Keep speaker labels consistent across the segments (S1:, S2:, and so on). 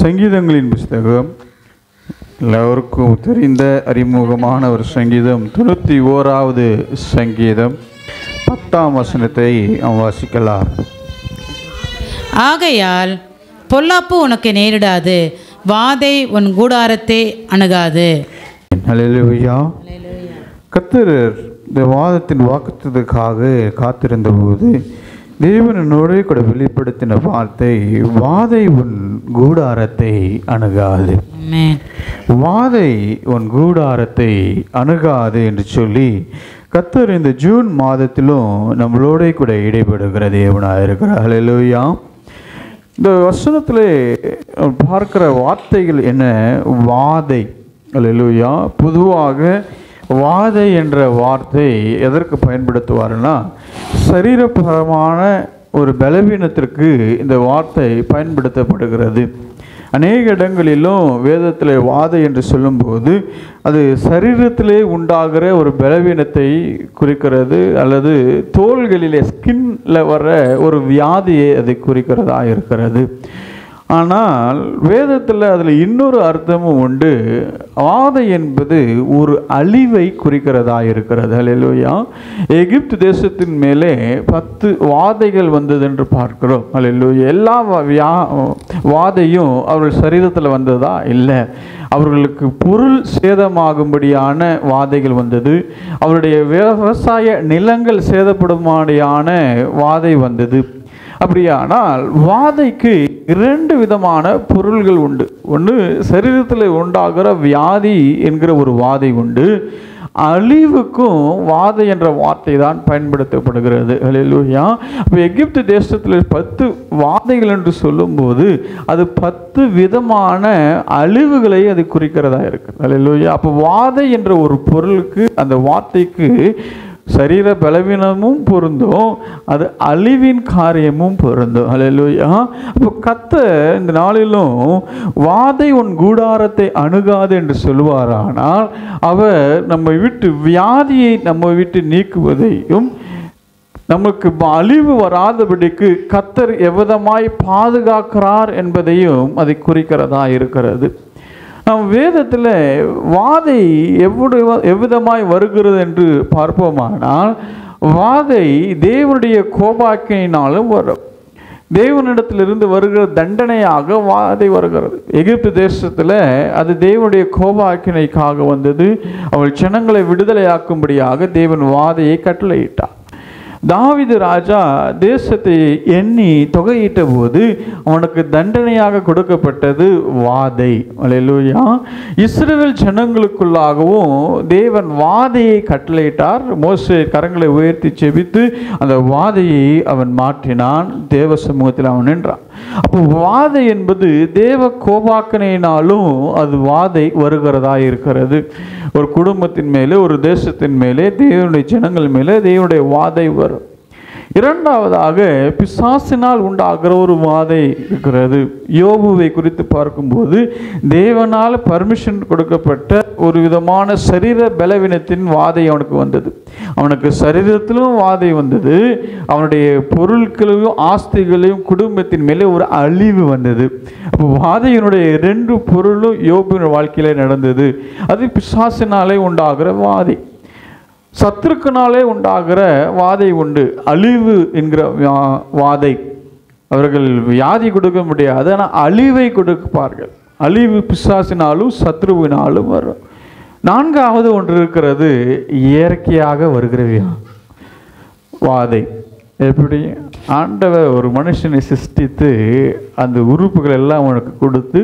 S1: சங்கீதங்களின் புஸ்தகம் எல்லோருக்கும் தெரிந்த அறிமுகமான ஒரு சங்கீதம் 91வது சங்கீதம் 10ஆம் வசனத்தை வாசிக்கலாம்.
S2: ஆகையால் பொல்லாப்பு உனக்கு நேரிடாது, வாதை உன் கூடாரத்தை அணுகாது.
S1: அல்லேலூயா. கர்த்தர் இந்த வாதத்தின் வாக்குத்தத்துக்காக காத்திருந்த போது தேவனோடு கூட வெளிப்படுத்தின வார்த்தை, வாதை உன் கூடாரத்தை அணுகாது, வாதை உன் கூடாரத்தை அணுகாது என்று சொல்லி கர்த்தர் இந்த ஜூன் மாதத்திலும் நம்மளோட கூட இடைபடுகிற தேவனாக இருக்கிறார். அல்லேலூயா. இந்த வசனத்திலே பார்க்கிற வார்த்தைகள் என்ன? வாதை. அல்லேலூயா. பொதுவாக வாதை என்ற வார்த்தை எதற்கு பயன்படுத்துவார்னா, சரீரபரமான ஒரு பலவீனத்திற்கு இந்த வார்த்தை பயன்படுத்தப்படுகிறது. அநேக இடங்களிலும் வேதத்தில் வாதை என்று சொல்லும்போது அது சரீரத்திலே உண்டாகிற ஒரு பலவீனத்தை குறிக்கிறது, அல்லது தோள்களிலே ஸ்கின்ல வர ஒரு வியாதியை அதை குறிக்கிறதா இருக்கிறது. ஆனால் வேதத்தில் அதில் இன்னொரு அர்த்தமும் உண்டு. வாதை என்பது ஒரு அழிவை குறிக்கிறதா இருக்கிறது. அல்லேலூயா. எகிப்து தேசத்தின் மேலே 10 வாதைகள் வந்தது என்று பார்க்கிறோம். அல்லேலூயா. எல்லா வாதையும் அவர்கள் சரீரத்தில் வந்ததா? இல்லை. அவர்களுக்கு பொருள் சேதமாகும்படியான வாதைகள் வந்தது. அவருடைய விவசாய நிலங்கள் சேதப்படும்படியான வாதை வந்தது. அப்படியானால் வாதைக்கு 2 விதமான பொருள்கள் உண்டு. ஒன்று, சரீரத்தில் உண்டாகிற வியாதி என்கிற ஒரு வாதை உண்டு. அழிவுக்கும் வாதை என்ற வார்த்தை தான் பயன்படுத்தப்படுகிறது. அல்லேலூயா. இப்போ எகிப்து தேசத்தில் 10 வாதைகள் என்று சொல்லும்போது அது 10 விதமான அழிவுகளை அது குறிக்கிறதா இருக்குது. அல்லேலூயா. அப்போ வாதை என்ற ஒரு பொருளுக்கு, அந்த வார்த்தைக்கு சரீர பலவீனமும் பொருந்தும், அது அழிவின் காரியமும் பொருந்தும். அல்லேலூயா. அப்போ கர்த்தர் இந்த நாளிலும் வாதை உன் கூடாரத்தை அணுகாது என்று சொல்லுவாரானால், அவர் நம்மை விட்டு வியாதியை நம்ம விட்டு நீக்குவதையும், நமக்கு அழிவு வராதபடிக்கு கர்த்தர் எவ்விதமாய் பாதுகாக்கிறார் என்பதையும் அதை குறிக்கிறதா இருக்கிறது. நம் வேதத்தில் வாதை எவ்விதமாய் வருகிறது என்று பார்ப்போமானால், வாதை தேவனுடைய கோபாக்கினாலும் வரும். தேவனிடத்திலிருந்து வருகிற தண்டனையாக வாதை வருகிறது. எகிப்து தேசத்தில் அது தேவனுடைய கோபாக்கினைக்காக வந்தது. அவள் ஜனங்களை விடுதலையாக்கும்படியாக தேவன் வாதையை கட்டளையிட்டார். தாவீது ராஜா தேசத்தை எண்ணி தொகையிட்ட போது அவனுக்கு தண்டனையாக கொடுக்கப்பட்டது வாதை. அல்லேலூயா. இஸ்ரவேல் ஜனங்களுக்குள்ளாகவும் தேவன் வாதையை கட்டளையிட்டார். மோசே கரங்களை உயர்த்தி செபித்து அந்த வாதையை அவன் மாற்றினான். தேவ சமூகத்தில் அவன் நின்றான். அப்போ வாதை என்பது தேவ கோபாக்கனையினாலும் அது வாதை வருகிறதா இருக்கிறது. ஒரு குடும்பத்தின் மேலே, ஒரு தேசத்தின் மேலே, தேவனுடைய ஜனங்கள் மேலே தேவனுடைய வாதை வரும். இரண்டாவதாக பிசாசினால் உண்டாகிற ஒரு வாதை இருக்கிறது. யோபுவை குறித்து பார்க்கும்போது தேவனால் பர்மிஷன் கொடுக்கப்பட்ட ஒரு விதமான சரீர பலவீனத்தின் வாதை அவனுக்கு வந்தது. அவனுக்கு சரீரத்திலும் வாதை வந்தது, அவனுடைய பொருட்களையும் ஆஸ்திகளையும் குடும்பத்தின் மேலே ஒரு அழிவு வந்தது. அப்போ வாதையினுடைய 2 பொருளும் யோபுவின் வாழ்க்கையிலே நடந்தது. அது பிசாசினாலே உண்டாகிற வாதை. சத்துருக்கினாலே உண்டாகிற வாதை உண்டு, அழிவு என்கிற வாதை. அவர்கள் வியாதி கொடுக்க முடியாது, ஆனால் அழிவை கொடுப்பார்கள். அழிவு பிசாசினாலும் சத்ருவினாலும் வரும். 4வது ஒன்று இருக்கிறது, இயற்கையாக வருகிற வாதை. எப்படி? ஆண்டவர் ஒரு மனுஷனை சிருஷ்டித்து அந்த உறுப்புகள் எல்லாம் அவனுக்கு கொடுத்து,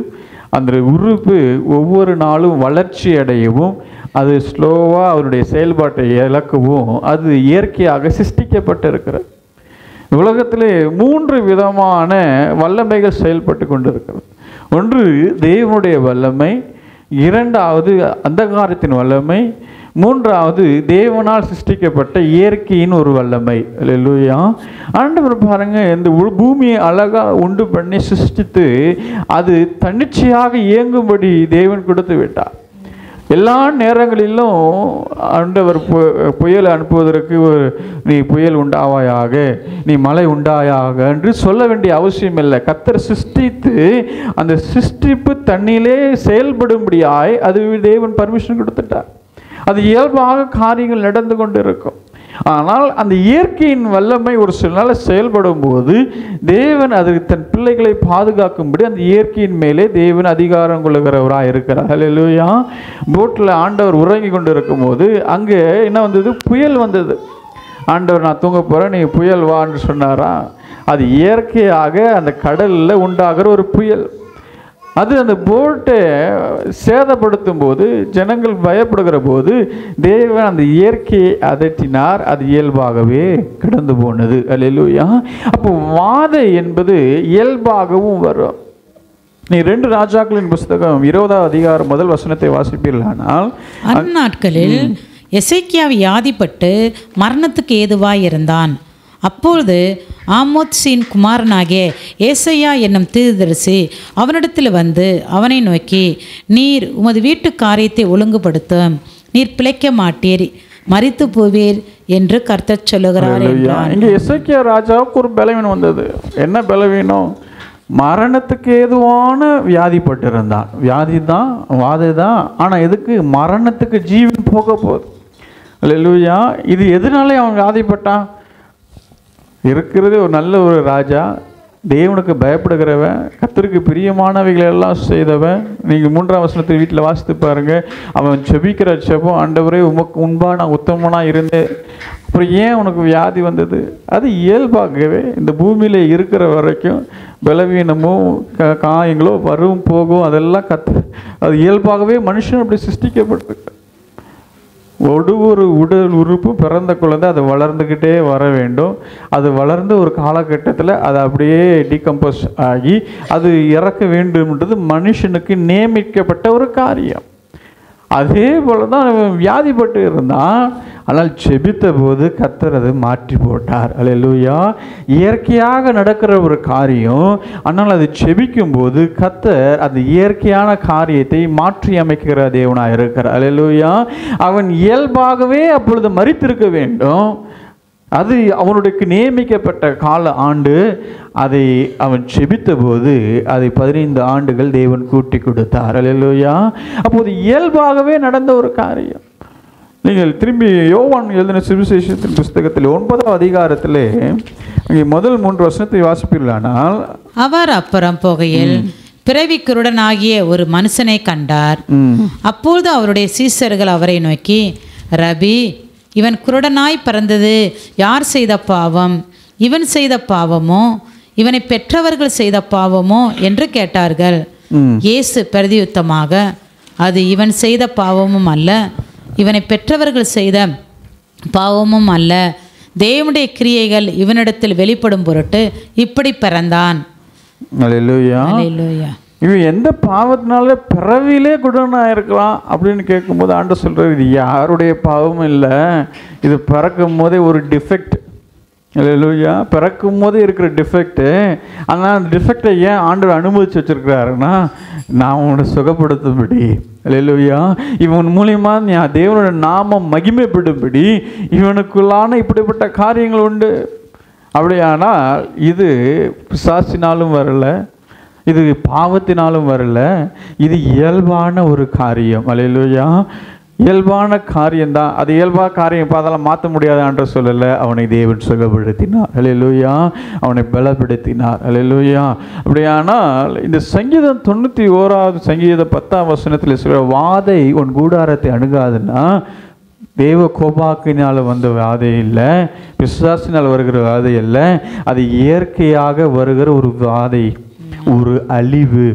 S1: அந்த உறுப்பு ஒவ்வொரு நாளும் வளர்ச்சி அடையவும், அது ஸ்லோவாக அவருடைய செயல்பாட்டை இழக்கவும் அது இயற்கையாக சிருஷ்டிக்கப்பட்டிருக்கிறது. உலகத்திலே 3 விதமான வல்லமைகள் செயல்பட்டு கொண்டிருக்கிறது. ஒன்று தேவனுடைய வல்லமை, 2வது அந்தகாரத்தின் வல்லமை, 3வது தேவனால் சிருஷ்டிக்கப்பட்ட இயற்கையின் ஒரு வல்லமை. அல்லேலூயா. ஆண்டவர் பாருங்க, இந்த பூமியை அழகாக உண்டு பண்ணி சிருஷ்டித்து அது தன்னிச்சையாக இயங்கும்படி தேவன் கொடுத்து விட்டார். எல்லா நேரங்களிலும் ஆண்டவர் புயலை அனுப்புவதற்கு நீ புயல் உண்டாவாயாக, நீ மழை உண்டாயாக என்று சொல்ல வேண்டிய அவசியம் இல்லை. கர்த்தர் சிருஷ்டித்து அந்த சிருஷ்டிப்பு தண்ணியிலே செயல்படும்படியாய் அது தேவன் பர்மிஷன் கொடுத்துட்டார். அது இயல்பாக காரியங்கள் நடந்து கொண்டு இருக்கும். ஆனால் அந்த இயற்கையின் வல்லமை ஒரு சில நாள் செயல்படும் போது தேவன் அதற்கு தன் பிள்ளைகளை பாதுகாக்கும்படி அந்த இயற்கையின் மேலே தேவன் அதிகாரம் கொள்ளுகிறவராக இருக்கிறார். ஹல்லேலூயா. போட்டில் ஆண்டவர் உறங்கி கொண்டு இருக்கும் போது அங்கே என்ன வந்தது? புயல் வந்தது. ஆண்டவர் நான் தூங்க போகிறேன், நீ புயல் வான்னு சொன்னாரா? அது இயற்கையாக அந்த கடலில் உண்டாகிற ஒரு புயல். அது அந்த போட்டை சேதப்படுத்தும் போது, ஜனங்கள் பயப்படுகிற போது தேவன் அந்த இயற்கையை அதட்டினார். அது இயல்பாகவே கடந்து போனது. அல்லேலூயா. அப்போ வாதை என்பது இயல்பாகவும் வரும். நீ 2 ராஜாக்களின் புஸ்தகம் 20ஆம் அதிகாரம் முதல் வசனத்தை வாசிப்பீர்களானால்,
S2: அந்நாட்களில் எசேக்கியா வியாதிப்பட்டு மரணத்துக்கு ஏதுவாய் இருந்தான். அப்பொழுது ஆமோத்சின் குமாரனாகிய ஏசையா என்னும் தீர்க்கதரிசி அவனிடத்தில் வந்து அவனை நோக்கி, நீர் உமது வீட்டு காரியத்தை ஒழுங்குபடுத்தும், நீர் பிழைக்க மாட்டீர், மரித்து போவீர் என்று கர்த்தர் சொல்லுகிறார் என்றான்.
S1: இங்கே எசேக்கியா ராஜாவுக்கு ஒரு பலவீனம் வந்தது. என்ன பலவீனம்? மரணத்துக்கு ஏதுவான வியாதிப்பட்டிருந்தான். வியாதி தான், வாதை தான். ஆனால் எதுக்கு? மரணத்துக்கு ஜீவன் போக போகுது. அல்லேலூயா. இது எதனாலே அவன் வியாதிப்பட்டான்? இருக்கிறதே ஒரு நல்ல ஒரு ராஜா, தேவனுக்கு பயப்படுகிறவன், கர்த்தருக்கு பிரியமானவைகள் எல்லாம் செய்தவன். நீங்கள் 3ஆம் வசனத்தை வீட்டில் வாசித்து பாருங்கள். அவன் செபிக்கிற செபம், ஆண்டவரே உமக்கு முன்பா நான் உத்தமனாக இருந்தேன். அப்புறம் ஏன் உனக்கு வியாதி வந்தது? அது இயல்பாகவே இந்த பூமியில் இருக்கிற வரைக்கும் பலவீனமும் காயங்களோ வரும் போகும், அதெல்லாம் அது இயல்பாகவே மனுஷன் அப்படி சிருஷ்டிக்கப்பட்டிருக்கு. ஒரு உடல் உறுப்பு பிறந்த குழந்தை அது வளர்ந்துக்கிட்டே வர வேண்டும். அது வளர்ந்து ஒரு காலகட்டத்தில் அது அப்படியே டீகம்போஸ் ஆகி அது இறக்க வேண்டும்ன்றது மனுஷனுக்கு நியமிக்கப்பட்ட ஒரு காரியம். அதே போல தான் வியாதிப்பட்டு இருந்தான். ஆனால் செபித்த போது கர்த்தர் அதை மாற்றி போட்டார். அல்லேலூயா. இயற்கையாக நடக்கிற ஒரு காரியம், ஆனால் அது செபிக்கும் போது கர்த்தர் அந்த இயற்கையான காரியத்தை மாற்றி அமைக்கிற தேவனாக இருக்கிறார். அல்லேலூயா. அவன் இயல்பாகவே அப்பொழுது மரித்திருக்க வேண்டும். அது அவனுடைய நியமிக்கப்பட்ட கால ஆண்டு. அதை அவன் செபித்த போது அதை 15 ஆண்டுகள் தேவன் கூட்டி கொடுத்தார். அல்லேலூயா. அப்போது இயல்பாகவே நடந்த ஒரு காரியம். நீங்கள் திரும்பி யோவான் எழுதின சுவிசேஷத்தின் புஸ்தகத்தில் 9ஆம் அதிகாரத்திலே முதல் 3 வசனத்தை வாசிப்பீர்களானால்,
S2: அவர் அப்புறம் போகையில் பிறவி குருடனாகிய ஒரு மனுஷனை கண்டார். அப்பொழுது அவருடைய சீசர்கள் அவரை நோக்கி, ரபி, இவன் குருடனாய் பிறந்தது யார் செய்த பாவம்? இவன் செய்த பாவமோ இவனை பெற்றவர்கள் செய்த பாவமோ என்று கேட்டார்கள். இயேசு பிரதியுத்தமாக, அது இவன் செய்த பாவமும் அல்ல, இவனை பெற்றவர்கள் செய்த பாவமும் அல்ல, தேவனுடைய கிரியைகள் இவனிடத்தில் வெளிப்படும் பொருட்டு இப்படி பிறந்தான்.
S1: அல்லேலூயா.
S2: அல்லேலூயா.
S1: இவன் எந்த பாவத்தினால பிறவிலே குருடனாக இருக்கலாம் அப்படின்னு கேட்கும்போது ஆண்டவர் சொல்கிறார், இது யாருடைய பாவமும் இல்லை, இது பிறக்கும் போதே ஒரு டிஃபெக்ட். அல்லேலூயா. பிறக்கும் போதே இருக்கிற டிஃபெக்ட்டு. ஆனால் அந்த டிஃபெக்டை ஏன் ஆண்டவர் அனுமதிச்சு வச்சுருக்கிறாருன்னா, நான் உன்னை சுகப்படுத்தும்படி. அல்லேலூயா. இவன் மூலியமா தேவனோட நாமம் மகிமைப்படும்படி இவனுக்குள்ளான இப்படிப்பட்ட காரியங்கள் உண்டு. அப்படியானால் இது பிசாசினாலும் வரல, இது பாவத்தினாலும் வரல, இது இயல்பான ஒரு காரியம். அல்லேலூயா. இயல்பான காரியம்தான். அது இயல்பான காரியம் அதெல்லாம் மாற்ற முடியாது என்று சொல்லலை. அவனை தேவன் சுகப்படுத்தினார். அல்லேலூயா. அவனை பலப்படுத்தினார். அல்லேலூயா. அப்படியானால் இந்த சங்கீதம் 91ஆவது சங்கீதம் 10ஆம் வசனத்தில் சொல்கிற வாதை உன் கூடாரத்தை அணுகாதுன்னா, தேவ கோபாக்கினால் வந்த வாதை இல்லை, பிசாசினால் வருகிற வாதை இல்லை, அது இயற்கையாக வருகிற ஒரு வாதை, ஒரு அழிவு.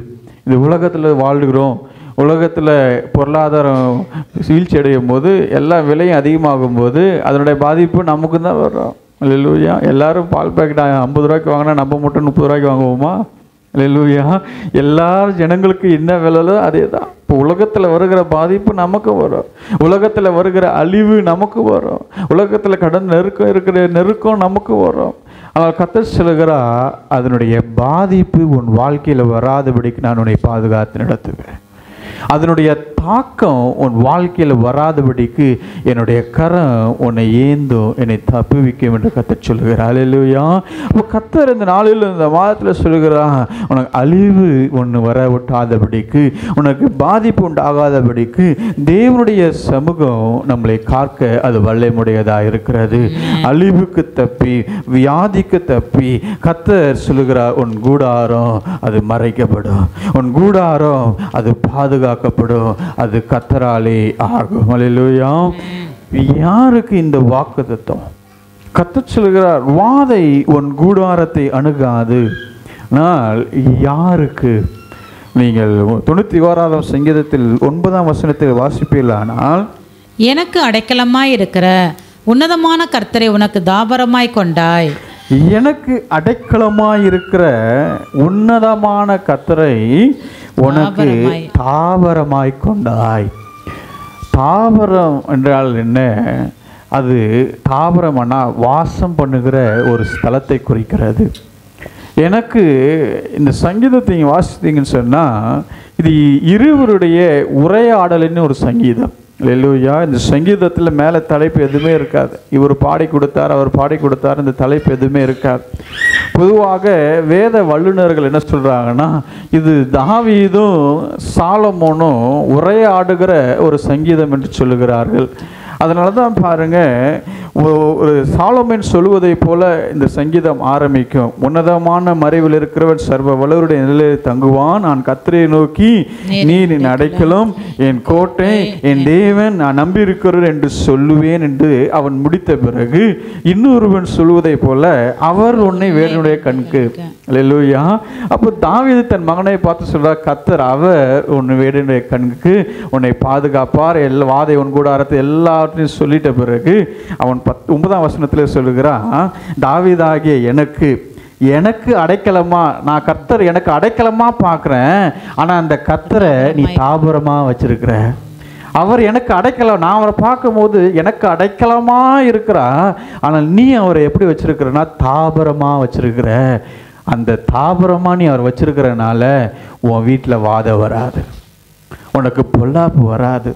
S1: இந்த உலகத்தில் வாழ்கிறோம். உலகத்தில் பொருளாதாரம் வீழ்ச்சி அடையும் போது, எல்லா விலையும் அதிகமாகும் போது அதனுடைய பாதிப்பு நமக்கு தான் வரும். அல்லேலூயா. எல்லாரும் பால் பாக்கெட் 50 ரூபாய்க்கு வாங்கினா நம்ம மட்டும் 30 ரூபாய்க்கு வாங்குவோமா? அல்லேலூயா. எல்லா ஜனங்களுக்கு என்ன விலையோ அதே தான். இப்போ உலகத்தில் வருகிற பாதிப்பு நமக்கு வரும், உலகத்தில் வருகிற அழிவு நமக்கு வரும், உலகத்தில் கடன் இருக்கிற நெருக்கம் நமக்கு வரும். ஆனால் கர்த்தர் சொல்லுகிறா, அதனுடைய பாதிப்பு உன் வாழ்க்கையில் வராதபடிக்கு நான் உன்னை பாதுகாத்து நடத்துவேன். அதனுடைய தாக்கம் உன் வாழ்க்கையில் வராதபடிக்கு என்னுடைய கரம் உன்னை ஏந்தும், என்னை தப்புவிக்கும் என்று கர்த்தர் சொல்கிறார். அல்லேலூயா. அப்போ கர்த்தர் இந்த நாளில் இந்த மாதத்தில் சொல்கிறார், உனக்கு அழிவு ஒன்று வர விட்டாதபடிக்கு, உனக்கு பாதிப்பு உண்டாகாதபடிக்கு தேவனுடைய சமூகம் நம்மளை காக்க அது வல்லமையுடையதாக இருக்கிறது. அழிவுக்கு தப்பி, வியாதிக்கு தப்பி கர்த்தர் சொல்லுகிறார், உன் கூடாரம் அது மறைக்கப்படும், உன் கூடாரம் அது பாதுகாக்கப்படும், அது கர்த்தராலே ஆகும். அல்லேலூயா. யாருக்கு இந்த வாக்குத்தத்தம்? கர்த்தர் சொல்கிறார், வாதை உன் கூடாரத்தை அணுகாது. ஆனால் யாருக்கு? நீங்கள் 91ஆம் சங்கீதத்தில் 9ஆம் வசனத்தில் வாசிப்பீர்களானால்,
S2: எனக்கு அடைக்கலமாய் இருக்கிற உன்னதமான கர்த்தரை உனக்கு தாபரமாய் கொண்டாய்.
S1: எனக்கு அடைக்கலமாய் இருக்கிற உன்னதமான கர்த்தரை உனக்கு தாபரமாய் கொண்டாய். தாவரம் என்றால் என்ன? அது தாவரம்னா வாசம் பண்ணுகிற ஒரு ஸ்தலத்தை குறிக்கிறது. எனக்கு இந்த சங்கீதத்தை நீங்கள் வாசித்தீங்கன்னு சொன்னால், இது இருவருடைய உரையாடலின்னு ஒரு சங்கீதம். அல்லேலூயா. இந்த சங்கீதத்தில் மேலே தலைப்பு எதுவுமே இருக்காது. இவர் பாடி கொடுத்தார், அவர் பாடி கொடுத்தார், இந்த தலைப்பு எதுவுமே இருக்காது. பொதுவாக வேத வல்லுநர்கள் என்ன சொல்கிறாங்கன்னா, இது தாவீதும் சாலமோனும் உரையாடுகிற ஒரு சங்கீதம் என்று சொல்லுகிறார்கள். அதனால தான் பாருங்கள், ஒரு சாலமோன் சொல்லுவதை போல இந்த சங்கீதம் ஆரம்பிக்கும். உன்னதமான மறைவில் இருக்கிறவன் சர்வ வல்லவருடைய நிலையில் தங்குவான், நான் கர்த்தரை நோக்கி நீர் என் அடைக்கலம், என் கோட்டை, என் தேவன், நான் நம்பியிருக்கிறேன் என்று சொல்லுவேன் என்று அவன் முடித்த பிறகு இன்னொருவன் சொல்லுவதை போல அவர் உன்னை வேறனுடைய கண்ணுக்கு. அல்லேலூயா. அப்போ தாவீது தன் மகனை பார்த்து சொல்றார், கர்த்தர் அவர் உன்னை வேறனுடைய கண்ணுக்கு உன்னை பாதுகாப்பார், வாதை உன் கூடாரத்தை எல்லாத்தையும் சொல்லிட்ட பிறகு அவன் 9ஆம் வசனத்தில் சொல்லுகிறான், தாவீதாகிய எனக்கு அடைக்கலமா, நான் கர்த்தர் எனக்கு அடைக்கலமா பார்க்குறேன், ஆனால் அந்த கர்த்தரை நீ தாபரமாக வச்சிருக்கிற. அவர் எனக்கு அடைக்கலம், நான் அவரை பார்க்கும்போது எனக்கு அடைக்கலமா இருக்கிறா, ஆனால் நீ அவரை எப்படி வச்சிருக்கிறனா தாபரமாக வச்சிருக்கிற. அந்த தாபரமாக நீ அவர் வச்சிருக்கிறனால உன் வீட்டில் வாதம் வராது, உனக்கு பொல்லாப்பு வராது.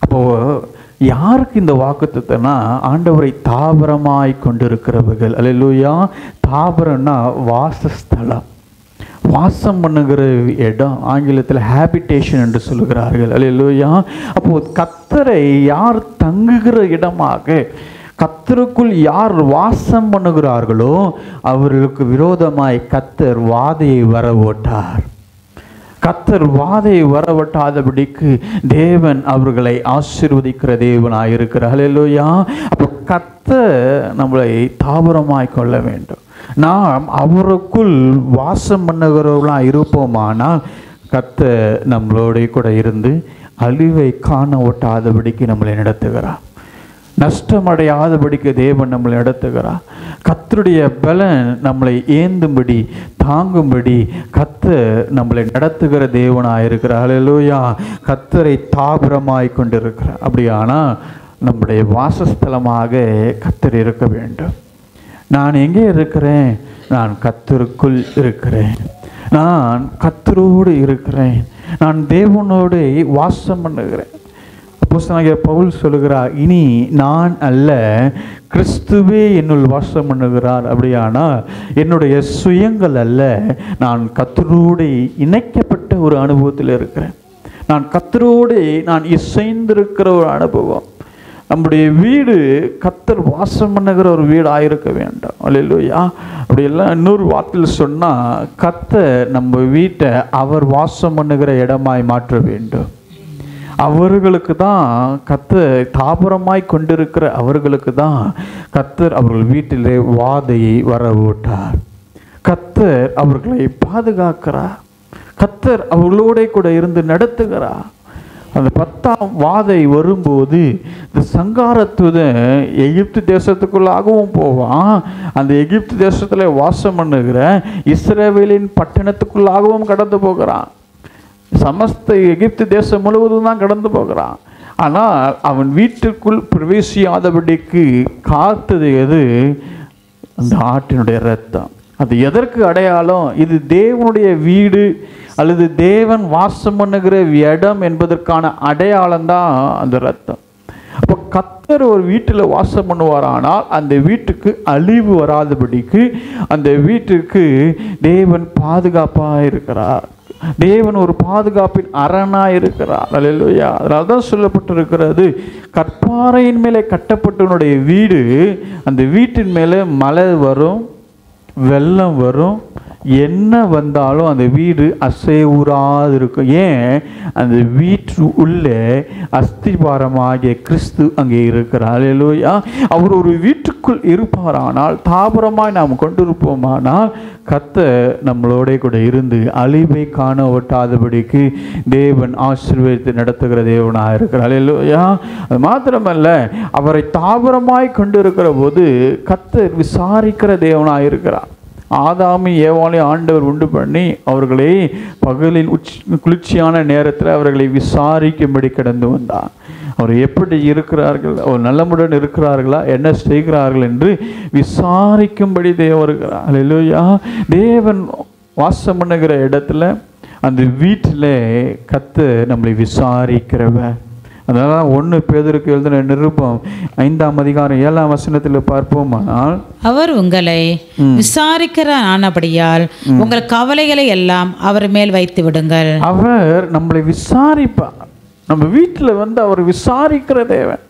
S1: அப்போது யாருக்கு இந்த வாக்குத்தத்தம்னா, ஆண்டவரை தாபரமாய் கொண்டிருக்கிறவர்கள். அல்லேலூயா. தாபரம்னா வாசஸ்தலம், வாசம் பண்ணுகிற இடம். ஆங்கிலத்தில் ஹேபிடேஷன் என்று சொல்லுகிறார்கள். அல்லேலூயா. அப்போது கர்த்தரை யார் தங்குகிற இடமாக, கர்த்தருக்குள் யார் வாசம் பண்ணுகிறார்களோ அவர்களுக்கு விரோதமாய் கர்த்தர் வாதையை வரவோட்டார். கர்த்தர் வாதையை வரவட்டாதபடிக்கு தேவன் அவர்களை ஆசீர்வதிக்கிற தேவனாய் இருக்கிறார். அல்லேலூயா. அப்போ கர்த்தர் நம்மளை தாபரமாய் கொள்ள வேண்டும். நாம் அவருக்குள் வாசம் பண்ணுகிறவர்களாக இருப்போமானால் கர்த்தர் நம்மளோட கூட இருந்து அழிவை காண ஒட்டாதபடிக்கு நம்மளை நடத்துகிறார், நஷ்டமடையாதபடிக்கு தேவன் நம்மளை நடத்துகிறார். கர்த்தருடைய பலன் நம்மளை ஏந்தும்படி தாங்கும்படி கர்த்தர் நம்மளை நடத்துகிற தேவனாக இருக்கிறார். அல்லேலூயா. கர்த்தரை தாபரமாய் கொண்டிருக்கிறார். அப்படியானா நம்முடைய வாசஸ்தலமாக கர்த்தர் இருக்க வேண்டும். நான் எங்கே இருக்கிறேன்? நான் கர்த்தருக்குள் இருக்கிறேன், நான் கர்த்தரோடு இருக்கிறேன், நான் தேவனோடு வாசம் பண்ணுகிறேன். அப்போஸ்தலனாகிய பவுல் சொல்லுகிறார், இனி நான் அல்ல, கிறிஸ்துவே என்னுள் வாசம் பண்ணுகிறார். அப்படியானா என்னுடைய சுயங்கள் அல்ல, நான் கர்த்தரோடு இணைக்கப்பட்ட ஒரு அனுபவத்தில் இருக்கிறேன். நான் கர்த்தரோடு நான் இசைந்திருக்கிற ஒரு அனுபவம். நம்முடைய வீடு கர்த்தர் வாசம் பண்ணுகிற ஒரு வீடு ஆயிருக்க வேண்டும். அல்லேலூயா. அப்படியெல்லாம் இன்னொரு வார்த்தையில் சொன்னால், கர்த்தர் நம்ம வீட்டை அவர் வாசம் பண்ணுகிற இடமாய் மாற்ற வேண்டும். அவர்களுக்கு தான் கர்த்தர் தாபரமாய் கொண்டிருக்கிற அவர்களுக்கு தான் கர்த்தர் அவர்கள் வீட்டிலே வாதையை வரவிட்டார். கர்த்தர் அவர்களை பாதுகாக்கிறார், கர்த்தர் அவர்களோட கூட இருந்து நடத்துகிறார். அந்த 10ஆம் வாதை வரும்போது இந்த சங்காரத்துவன் எகிப்து தேசத்துக்குள்ளாகவும் போவான், அந்த எகிப்து தேசத்தில் வாசம் பண்ணுகிற இஸ்ரவேலின் பட்டணத்துக்குள்ளாகவும் கடந்து போகிறான். சமஸ்த எகிப்து தேசம் முழுவதும் தான் கடந்து போகிறான். ஆனால் அவன் வீட்டுக்குள் பிரவேசியாதபடிக்கு காத்தது எது? அந்த ஆட்டினுடைய இரத்தம். அது எதற்கு அடையாளம்? இது தேவனுடைய வீடு அல்லது தேவன் வாசம் பண்ணுகிற இடம் என்பதற்கான அடையாளம் தான் அந்த ரத்தம். அப்போ கர்த்தர் ஒரு வீட்டில் வாசம் பண்ணுவாரானால் அந்த வீட்டுக்கு அழிவு வராதபடிக்கு அந்த வீட்டுக்கு தேவன் பாதுகாப்பாக இருக்கிறார். தேவன் ஒரு பாதுகாப்பின் அரணாக இருக்கிறார். அல்லேலூயா. அதனால தான் சொல்லப்பட்டிருக்கிறது, கற்பாறையின் மேலே கட்டப்பட்டவனுடைய வீடு, அந்த வீட்டின் மேலே மழை வரும், வெள்ளம் வரும், என்ன வந்தாலும் அந்த வீடு அசைவுறாது இருக்கும். ஏன்? அந்த வீட்டு உள்ளே அஸ்திபாரமாகிய கிறிஸ்து அங்கே இருக்கிறார். அல்லேலூயா. அவர் ஒரு வீட்டுக்குள் இருப்பாரானால், தாபரமாய் நாம் கொண்டிருப்போமானால், கர்த்தர் நம்மளோட கூட இருந்து அழிவை காண ஒட்டாதபடிக்கு தேவன் ஆசீர்வதித்து நடத்துகிற தேவனாக இருக்கிறார். அல்லேலூயா. அது மாத்திரமல்ல, அவரை தாபரமாய் கொண்டிருக்கிற போது கர்த்தர் விசாரிக்கிற தேவனாக இருக்கிறார். ஆதாமி ஏவாளை ஆண்டவர் உண்டு பண்ணி அவர்களை பகலில் குளிர்ச்சியான நேரத்தில் அவர்களை விசாரிக்கும்படி கடந்து வந்தார். அவர் எப்படி இருக்கிறார்கள், அவர் நலமுடன் இருக்கிறார்களா, என்ன செய்கிறார்கள் என்று விசாரிக்கும்படி தேவன் இருக்கிறார். அல்லேலூயா. தேவன் வாசம் பண்ணுகிற இடத்துல, அந்த வீட்டில் கர்த்தர் நம்மளை விசாரிக்கிறவர். அதனால 1 பேதுருக்கு எழுதின நிருபம் 5ஆம் அதிகாரம் 7ஆம் வசனத்தில் பார்ப்போமானால்,
S2: அவர் உங்களை விசாரிக்கிற ஆனபடியால் உங்கள் கவலைகளை எல்லாம் அவர் மேல் வைத்து விடுங்கள். அவர்
S1: நம்மளை விசாரிப்பார். நம்ம வீட்டில் அவர் விசாரிக்கிற தேவன்.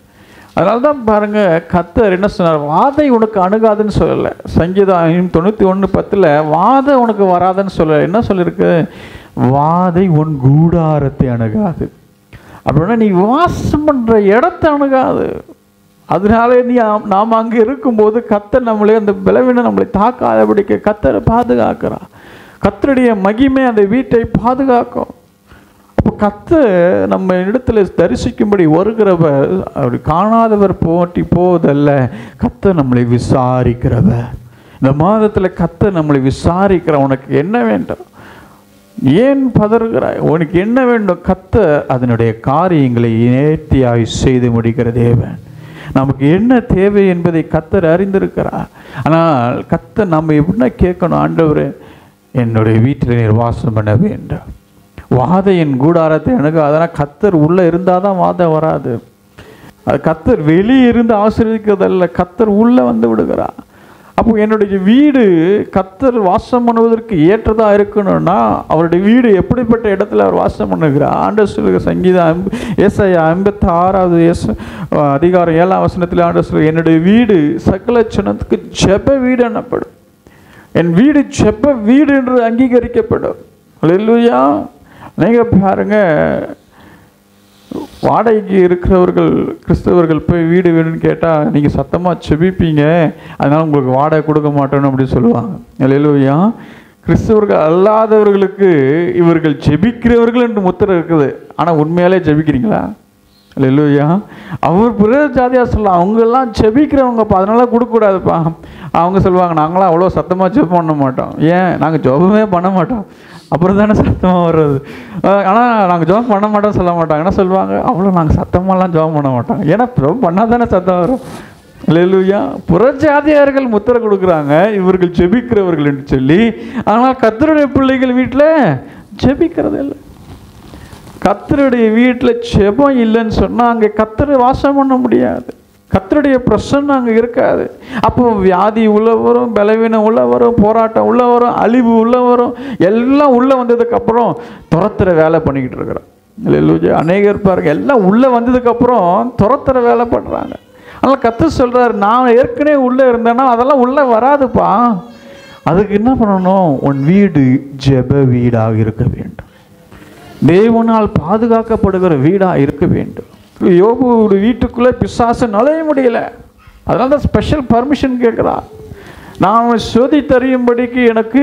S1: அதனால தான் பாருங்க, கர்த்தர் என்ன சொன்னார்? வாதை உனக்கு அணுகாதுன்னு சொல்லலை. சங்கீதம் 91:10 வாதை உனக்கு வராதுன்னு சொல்லலை. என்ன சொல்லியிருக்கு? வாதை உன் கூடாரத்தை அணுகாது. அப்படின்னா நீ வாசம் பண்ணுற இடத்தை அணுகாது. அதனாலே நாம் அங்கே இருக்கும்போது கர்த்தர் நம்மளே அந்த பலவீனம் நம்மளை தாக்காதபடிக்கு கர்த்தரை பாதுகாக்கிறார். கர்த்தருடைய மகிமை அந்த வீட்டை பாதுகாக்கும். அப்போ கர்த்தர் நம்ம இடத்துல தரிசிக்கும்படி வருகிறவர் அவர் காணாதவர் போவதல்ல, கர்த்தர் நம்மளை விசாரிக்கிறவர். இந்த மாதத்தில் கர்த்தர் நம்மளை விசாரிக்கிற, உனக்கு என்ன வேண்டும், ஏன் பதறுகிறாய், உனக்கு என்ன வேண்டும்? கர்த்தர் அதனுடைய காரியங்களை நேர்த்தியாய் செய்து முடிக்கிற தேவன். நமக்கு என்ன தேவை என்பதை கர்த்தர் அறிந்திருக்கிறார். ஆனால் கர்த்தர் நம்ம எப்படின்னா கேட்கணும், ஆண்டவரே என்னுடைய வீட்டில் நீர் வாசம் பண்ண வேண்டும். வாதை என் கூடாரத்தை அணுகாதனா, கர்த்தர் உள்ளே இருந்தால் தான் வாதை வராது. அது கர்த்தர் வெளியே இருந்து ஆசீர்வதிக்கிறதல்ல, கர்த்தர் உள்ளே வந்து விடுகிறார். அப்போ என்னுடைய வீடு கர்த்தர் வாசம் பண்ணுவதற்கு ஏற்றதாக இருக்கணும்னா, அவருடைய வீடு எப்படிப்பட்ட இடத்துல அவர் வாசம் பண்ணுகிறார்? ஆண்டவர் சொல்லுகிற சங்கீதம் ஏசாயா 56ஆவது அதிகாரம் 7ஆம் வசனத்தில் ஆண்டவர் சொல்லுங்க, என்னுடைய வீடு சகல ஜனத்துக்கு ஜெப வீடு எனப்படும். என் வீடு ஜெப வீடு என்று அங்கீகரிக்கப்படும். அல்லேலூயா. நீங்கள் பாருங்க, வாடகைக்கு இருக்கிறவர்கள் கிறிஸ்தவர்கள் போய் வீடு வேணும்னு கேட்டால் நீங்கள் சத்தமாக செபிப்பீங்க, அதனால் உங்களுக்கு வாடகை கொடுக்க மாட்டோன்னு அப்படின்னு சொல்லுவாங்க. அல்லேலூயா. கிறிஸ்தவர்கள் அல்லாதவர்களுக்கு இவர்கள் ஜெபிக்கிறவர்கள் என்று முத்திரை இருக்குது. ஆனால் உண்மையாலே ஜெபிக்கிறீங்களா? அல்லேலூயா. அவர் பிற ஜாதியாக சொல்லலாம், அவங்கெல்லாம் ஜெபிக்கிறவங்கப்பா, அதனால கொடுக்கக்கூடாதுப்பா. அவங்க சொல்லுவாங்க, நாங்களாம் அவ்வளோ சத்தமாக ஜெபம் பண்ண மாட்டோம். ஏன்? நாங்கள் ஜெபமே பண்ண மாட்டோம். அப்புறம் தானே சத்தமாக வர்றது. ஆனால் நாங்கள் ஜெபம் பண்ண மாட்டோம் சொல்ல மாட்டாங்க. என்ன சொல்லுவாங்க? அவ்வளோ நாங்கள் சத்தமாலாம் ஜெபம் பண்ண மாட்டோம். ஏன்னா ஜெபம் பண்ணால் தானே சத்தம் வரும். அல்லேலூயா. புறஜாதியார்கள் முத்திரை கொடுக்குறாங்க, இவர்கள் ஜெபிக்கிறவர்கள் என்று சொல்லி. ஆனால் கர்த்தருடைய பிள்ளைகள் வீட்டில் ஜெபிக்கிறது இல்லை. கர்த்தருடைய வீட்டில் ஜெபம் இல்லைன்னு சொன்னால் அங்கே கர்த்தரை வாசம் பண்ண முடியாது. கர்த்தருடைய பிரசன்னம் அங்கே இருக்காது. அப்போ வியாதி உள்ள வரும், பலவீனம் உள்ள வரும், போராட்டம் உள்ள வரும், அழிவு உள்ள வரும். எல்லாம் உள்ளே வந்ததுக்கப்புறம் துரத்துற வேலை பண்ணிக்கிட்டு இருக்கிறோம். அல்லேலூயா. அநேகர் பாருங்க, எல்லாம் உள்ளே வந்ததுக்கப்புறம் துரத்துற வேலை பண்ணுறாங்க. அதனால் கர்த்தர் சொல்கிறார், நான் ஏற்கனவே உள்ளே இருந்தேன்னா அதெல்லாம் உள்ளே வராதுப்பா. அதுக்கு என்ன பண்ணணும்? உன் வீடு ஜெப வீடாக இருக்க வேண்டும். தேவனால் பாதுகாக்கப்படுகிற வீடாக இருக்க வேண்டும். யோபு வீட்டுக்குள்ளே பிசாசு நுழைய முடியல. அதனால தான் ஸ்பெஷல் பர்மிஷன் கேட்குறா. நான் சோதித்தறியும்படிக்கு எனக்கு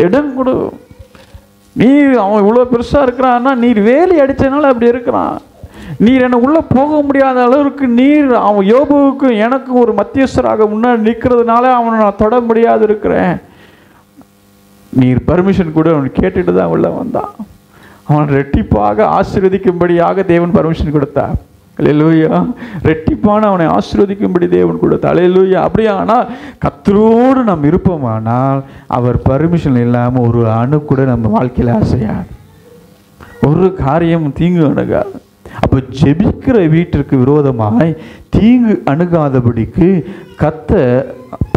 S1: இடம் கொடு. நீர் அவன் இவ்வளோ பெருசாக இருக்கிறான்னா, நீர் வேலி அடித்தனால அப்படி இருக்கிறான். நீர் என்னை உள்ளே போக முடியாத அளவுக்கு நீர் அவன் யோபுவுக்கும் எனக்கும் ஒரு மத்தியஸ்தராக முன்னாடி நிற்கிறதுனால அவனை நான் தொட முடியாது இருக்கிறேன். நீர் பர்மிஷன் கூட அவன் கேட்டுட்டு தான் உள்ளே வந்தான். அவன் ரெட்டிப்பாக ஆசீர்வதிக்கும்படியாக தேவன் பர்மிஷன் கொடுத்தார். அல்லேலூயா. ரெட்டிப்பான அவனை ஆசீர்வதிக்கும்படி தேவன் கொடுத்தார். அல்லேலூயா. அப்படியே ஆனால் கர்த்தரோடு நாம் இருப்போமானால் அவர் பர்மிஷன் இல்லாமல் ஒரு அணு கூட நம்ம வாழ்க்கையில் அசையாது, ஒரு காரியம் தீங்கு அணுகாது. அப்போ ஜெபிக்கிற வீட்டிற்கு விரோதமாய் தீங்கு அணுகாதபடிக்கு கர்த்தர்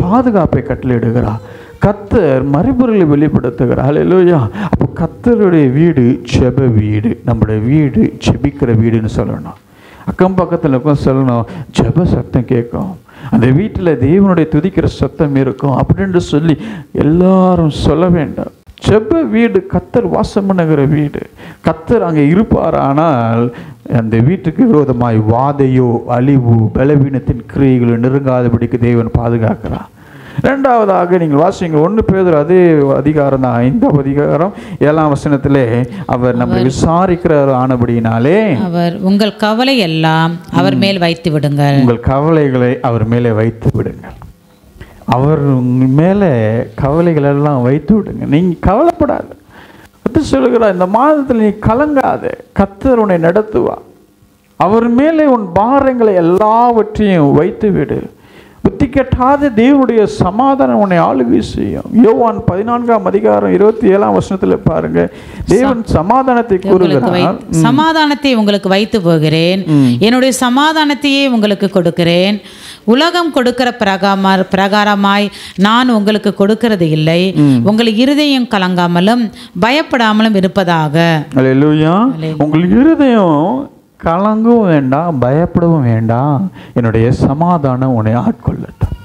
S1: பாதுகாப்பை கட்டளையிடுகிறார், கர்த்தர் மறைபொருளை வெளிப்படுத்துகிறார். அல்லேலூயா. அப்போ கர்த்தருடைய வீடு ஜெப வீடு, நம்முடைய வீடு ஜெபிக்கிற வீடுன்னு சொல்லணும். அக்கம் பக்கத்தில் இருக்கும் சொல்லணும், ஜெப சத்தம் கேட்கும், அந்த வீட்டில் தேவனுடைய துதிக்கிற சத்தம் இருக்கும் அப்படின்னு சொல்லி எல்லாரும் சொல்ல வேண்டாம். ஜெப வீடு கர்த்தர் வாசம் பண்ணுகிற வீடு, கர்த்தர் அங்கே இருப்பார். ஆனால் அந்த வீட்டுக்கு விரோதமாய் வாதையோ அழிவு பலவீனத்தின் கிரியைகளை நெருங்காதபடிக்கு தேவன் பாதுகாக்கிறார். இரண்டாவதாக நீங்கள் வாசிங்க 1 பேதுரு அதே அதிகாரம் தான், 5ஆம் அதிகாரம் 7ஆம் வசனத்திலே அவர் நம்ம விசாரிக்கிறார் ஆனபடியினாலே
S2: அவர் உங்கள் கவலை எல்லாம் அவர் மேல் வைத்து விடுங்கள்.
S1: உங்கள் கவலைகளை அவர் மேலே வைத்து விடுங்கள். அவர் மேலே கவலைகள் எல்லாம் வைத்து விடுங்க. நீங்கள் கவலைப்படாது. கர்த்தர் சொல்லுகிறார், இந்த மாதத்தில் நீ கலங்காத, கர்த்தர் உன்னை நடத்துவா. அவர் மேலே உன் பாரங்களை எல்லாவற்றையும் வைத்து விடு. புத்தி கெட்டாத தேவனுடைய சமாதானம் உன்னை ஆளுகை செய்யும். யோவான் 14ஆம் அதிகாரம் 27ஆம் வசனத்தில் பாருங்க, தேவன் சமாதானத்தை கூறுகிறார்.
S2: சமாதானத்தை உங்களுக்கு வைத்து போகிறேன், என்னுடைய சமாதானத்தையே உங்களுக்கு கொடுக்கிறேன். உலகம் கொடுக்கிற பிரகாரமாய் நான் உங்களுக்கு கொடுக்கிறது இல்லை. உங்கள் இருதயம் கலங்காமலும் பயப்படாமலும் இருப்பதாக.
S1: அல்லேலூயா. உங்கள் இருதயம் கலங்கவும் வேண்டாம், பயப்படவும் வேண்டாம், என்னுடைய சமாதானம் உன்னை ஆட்கொள்ளட்டும்.